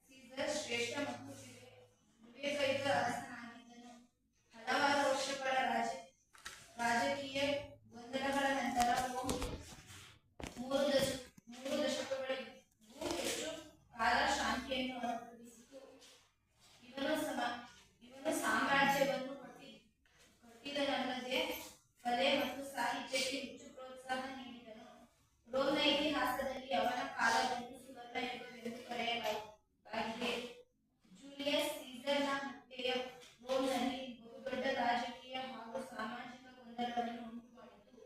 Caesar ಶ್ರೇಷ್ಠ ಮತ್ತು ವಿವೇಕಯುತ ಅರಸನಾಗಿದ್ದನು. ಹಲವಾರು ವರ್ಷಗಳ ರಾಜಕೀಯ ಗೊಂದಲಗಳ ನಂತರ ರೋಮ್ ಮೂರು ದಶಕಗಳಿಗೂ ಹೆಚ್ಚು ಕಾಲ ಶಾಂತಿಯನ್ನು ಅನುಭವಿಸಿತು. ಇವನು ಸಾಮ್ರಾಜ್ಯವನ್ನು ಕಟ್ಟಿದನಲ್ಲದೆ ಕಲೆ ಮತ್ತು ಸಾಹಿತ್ಯಕ್ಕೆ ಹೆಚ್ಚು ಪ್ರೋತ್ಸಾಹ ನೀಡಿದನು. ರೋಮ್ನ ಇತಿಹಾಸದಲ್ಲಿ ಅವನ ಕಾಲವನ್ನು ಸುವರ್ಣಯುಗವೆಂದು ಕರೆಯಲಾಗಿದೆ. ಜೂಲಿಯಸ್ ಸೀಸರ್ನ ಹತ್ಯೆಯು ರೋಮ್ನಲ್ಲಿ ಬಹುದೊಡ್ಡ ರಾಜಕೀಯ ಹಾಗೂ ಸಾಮಾಜಿಕ ಗೊಂದಲವನ್ನು ಉಂಟುಮಾಡಿತು.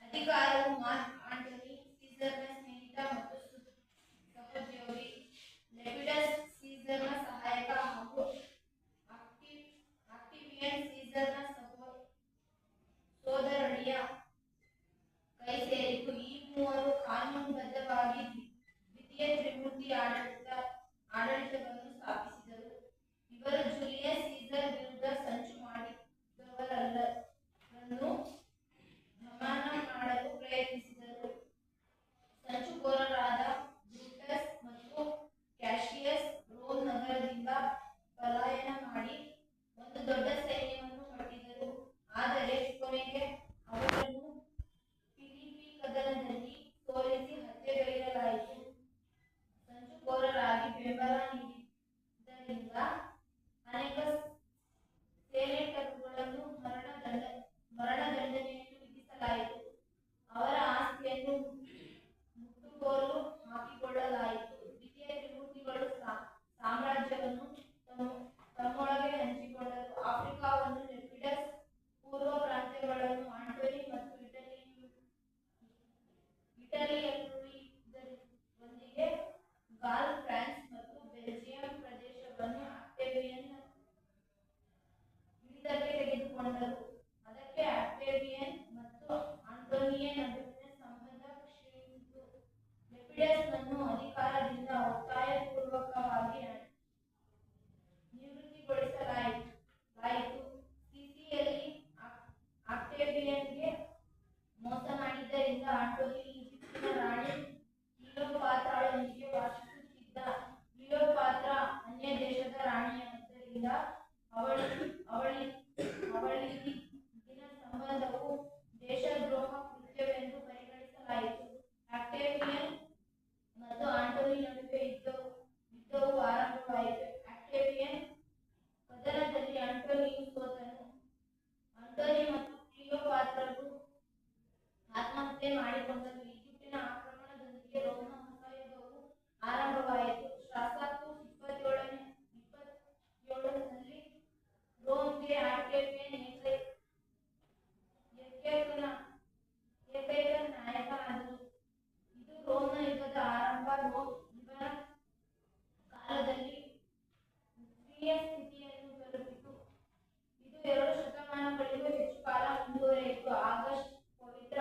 ಅಧಿಕಾರವು ಮಾರ್ಕ್ ಆಂಟನಿ ಸೀಸರ್ನ ಸ್ನೇಹಿತ ಮತ್ತು ಸಹೋದ್ಯೋಗಿ ಲೆಪಿಡಸ್ ಸೀಸರ್ನ ಸಹಾಯಕ ಹಾಗೂ ಆಕ್ಟಿವಿಯನ್ ಸೀಸರ್ನ ಸೋದರಳಿಯ ಕೈ ಸೇರಿತು. ಈ ಮೂವರು ಕಾನೂನುಬದ್ಧವಾಗಿ ದ್ವಿತೀಯ ತ್ರಿಮೂರ್ತಿ ಆಡಳಿತವನ್ನು ಸ್ಥಾಪಿಸಿದರು. ಇವರು ಜೂಲಿಯಸ್ ಸೀಸರ್ ವಿರುದ್ಧ ಸಂಚು ಮಾಡಿದವರೆಲ್ಲರನ್ನೂ ದಮನ ಮಾಡಲು ಪ್ರಯತ್ನಿಸಿದರು. ಸಂಚುಕೋರರಾದ ಬ್ರೂಟಸ್ ಮತ್ತು ಕ್ಯಾಶಿಯಸ್ ರೋಮ್ ನಗರದಿಂದ ಪಲಾಯನ ಮಾಡಿ ಒಂದು ದೊಡ್ಡ ಸೈನ್ಯವನ್ನು ಕಟ್ಟಿದರು. ಆದರೆ ಕೊನೆಗೆ ಅವರನ್ನು ಫಿಲಿಪಿ ಕದನದಲ್ಲಿ ಸೋಲಿಸಿ ಹತ್ಯೆಗೈಯಲಾಯಿತು. ಸಂಚುಕೋರರಾಗಿ ಬೆಂಬಲ ನೀಡಿದ್ದರಿಂದ ಅನೇಕ ಸೆನೆಟರ್ಗಳನ್ನು ಮರಣದಂಡನೆಯನ್ನು ವಿಧಿಸಲಾಯಿತು. ಅವರ ಆಸ್ತಿಯನ್ನು ಮುಟ್ಟುಗೋಲು ಹಾಕಿಕೊಳ್ಳಲಾಯಿತು. ದ್ವಿತೀಯ ತ್ರಿಮೂರ್ತಿಗಳು ಸಾಮ್ರಾಜ್ಯವನ್ನು ತಮ್ಮೊಳಗೆ ಹಂಚಿಕೊಂಡರು. ಆಫ್ರಿಕಾವನ್ನು ಲೆಪಿಡಸ್, ಪೂರ್ವ ಪ್ರಾಂತ್ಯಗಳನ್ನು ಆಂಟೋನಿ ಮತ್ತು ಇಟಲಿಯೊಂದಿಗೆ ಗಾಲ್, ಫ್ರಾನ್ಸ್ ಮತ್ತು ಬೆಲ್ಜಿಯಂ ಪ್ರದೇಶವನ್ನು ಆಕ್ಟೇವಿಯನ್ ಹಿಡಿತಕ್ಕೆ ತೆಗೆದುಕೊಂಡರು. ಅದಕ್ಕೆ ಆಕ್ಟೇವಿಯನ್ ಮತ್ತು ಆಂಟೋನಿಯ ನಡುವಿನ ಸಂಬಂಧ ಕ್ಷೀಣಿಸಿತು. ಲೆಪಿಡಸ್ನನ್ನು ಅಧಿಕಾರದಿಂದ ಒತ್ತಾಯಪೂರ್ವಕವಾಗಿ ನಿವೃತ್ತಿಗೊಳಿಸಲಾಯಿತು. ಸಿಸಿಯಲ್ಲಿ ಆಕ್ಟೇವಿಯನ್ಗೆ ಮೋಸ ಮಾಡಿದ್ದರಿಂದ ಆಂಟೋನಿ ಈಜಿಪ್ಟಿನ ರಾಣಿ ಕ್ಲಿಯೋಪಾತ್ರಳೊಂದಿಗೆ ವಾಸಿಸುತ್ತಿದ್ದ. ಕ್ಲಿಯೋಪಾತ್ರ ಅನ್ಯ ದೇಶದ ರಾಣಿಯಾದ್ದರಿಂದ ಅವಳಿಗಿನ ಸಂಬಂಧವು ದೇಶದ್ರೋಹ ಕೃತ್ಯವೆಂದು ಪರಿಗಣಿಸಲಾಯಿತು. ಆಕ್ಟೇವಿಯನ್ ಮತ್ತು ಆಂಟೋನಿ ನಡುವೆ ಯುದ್ಧವು ಆರಂಭವಾಯಿತು. ಆಕ್ಟೇವಿಯನ್ ಕದನದಲ್ಲಿ ಆಂಟೋನಿಯು ಸೋತನು. ಆಂಟೋನಿ ಮತ್ತು ಕ್ಲಿಯೋಪಾತ್ರರು ಆತ್ಮಹತ್ಯೆ ಮಾಡಿಕೊಂಡರು. ಈಜಿಪ್ಟಿನ ಆಕ್ರಮಣದೊಂದಿಗೆ ರೋಮ್ನ ಹೊಸ ಯುಗವು ಆರಂಭವಾಯಿತು. ಶಾಸಕು 27ರಲ್ಲಿ ರೋಮ್ಗೆ ಆಕ್ಟೇವಿಯನ್ ಏಕೈಕ ನಾಯಕನಾದನು. ಇದು ರೋಮ್ನ ಯುಗದ ಆರಂಭ. ಇವನ ಕಾಲದಲ್ಲಿ ನಿಷ್ಕ್ರಿಯ ಸ್ಥಿತಿಯನ್ನು ತಲುಪಿತು. ಇದು 2 ಶತಮಾನಗಳಿಗೂ ಹೆಚ್ಚು ಕಾಲ ಮುಂದುವರೆಯಿತು. ಆಗಸ್ಟ್ ಪವಿತ್ರ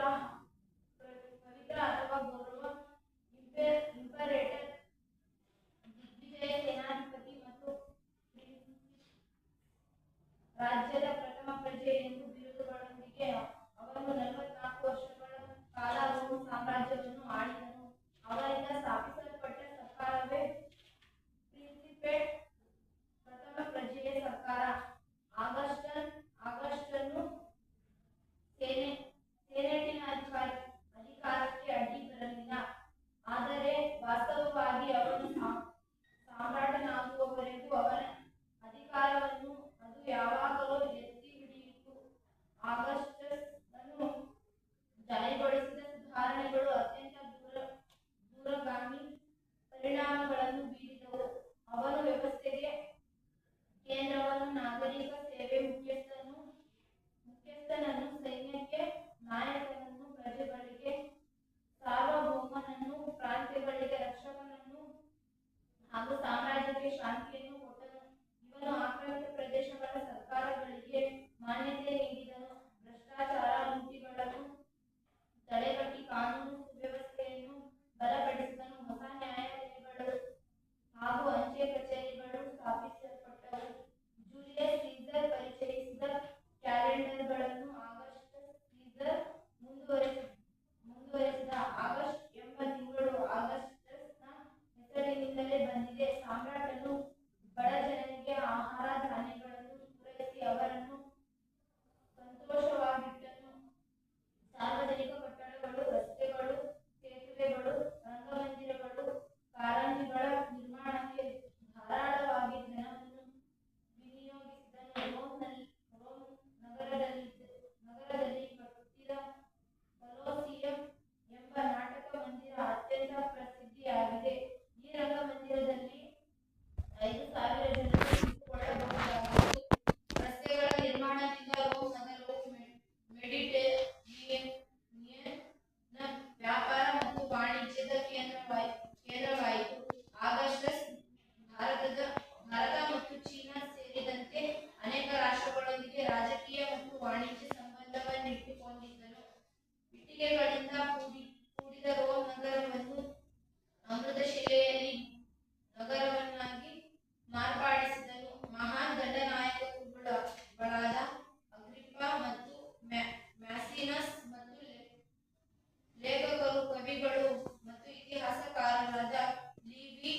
ಇಟ್ಟಿಗೆಗಳಿಂದ ಕೂಡಿದ ರೋಮ್ ನಗರವನ್ನು ಅಮೃತಶಿಲೆಯಲ್ಲಿ ನಗರವನ್ನಾಗಿ ಮಾರ್ಪಡಿಸಿದನು. ಮಹಾನ್ ದಂಡನಾಯಕರುಗಳಾದ ಅಗ್ರಿಪ್ಪ ಮತ್ತು ಮ್ಯಾಸಿನಸ್ ಮತ್ತು ಲೇಖಕರು, ಕವಿಗಳು ಮತ್ತು ಇತಿಹಾಸಕಾರರಾದ ಲಿವಿ,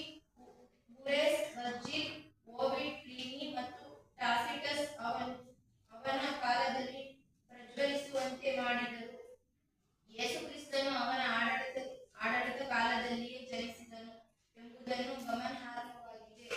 ಹೋರೇಸ್, ವರ್ಜಿಲ್, ಓವಿಡ್, ಪ್ಲಿನಿ ಮತ್ತು ಟಾಸಿಟಸ್ ಅವನ ಕಾಲದಲ್ಲಿ ಪ್ರಜ್ವಲಿಸುವಂತೆ ಮಾಡಿದರು. ಯೇಸುಕ್ರಿಸ್ತನು ಅವನ ಆಡಳಿತ ಕಾಲದಲ್ಲಿಯೇ ಜನಿಸಿದನು ಎಂಬುದನ್ನು ಗಮನಾರ್ಹವಾಗಿದೆ.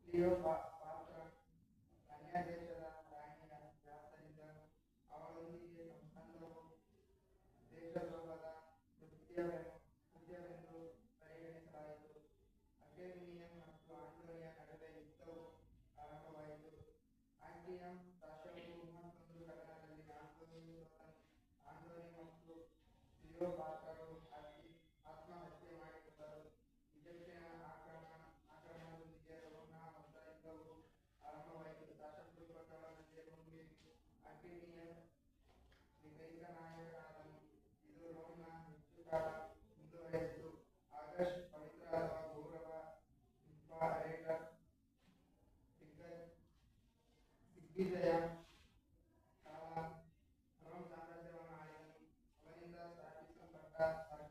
ಕ್ಲಿಯೋಪಾತ್ರ ಅನ್ಯದೇಶದ ರಾಣಿಯಾದ್ದರಿಂದ ಅವಳೊಂದಿಗೆ ಸಂಬಂಧವು ದೇಶದ್ರೋಹದ ಕೃತ್ಯವೆಂದು ಪರಿಗಣಿಸಲಾಯಿತು. ಅಕ್ವೇನಿಯನ್ ಮತ್ತು ಆಂಟೋನಿಯ ನಡುವೆ ಯುದ್ಧವು ಆರಂಭವಾಯಿತು. ಆಂಟಿಯಮ್ ರಾಷ್ಟ್ರವು 31 ಕದನದಲ್ಲಿ ಆಂಟೋನಿ ಮತ್ತು ಕ್ಲಿಯೋಪಾತ್ರರು ಆತ್ಮಹತ್ಯೆ ಮಾಡಿಕೊಂಡರು. ಈಜಿಪ್ಟಿನ ಆಕ್ರಮಣದೊಂದಿಗೆ ರೋಮ್ನ ಹೊಸ ಯುದ್ಧವು ಆರಂಭವಾಯಿತು. ಶಾಸನಪೂರ್ವಕಗಳಲ್ಲಿ ರೋಮ್ಗೆ ಅಕ್ವೇನಿಯಸ್ ನಿರ್ಗನಾಯಕನಾದನು. ಇದು ರೋಮ್ನ ಹೆಚ್ಚು ಕಾಲ ಮುಂದುವರೆಯಿತು. ಆಗಸ್ಟ್ ಪವಿತ್ರ ಅಥವಾ ಗೌರವ ಇಂಪರೇಟರ್ ದಿಗ್ವಿಜಯ ಕಾಲ ರೋಮ್ ಸಾಮ್ರಾಜ್ಯವನ್ನು ಆಳಿದನು. ಅವನಿಂದ ಸ್ಥಾಪಿಸಲ್ಪಟ್ಟ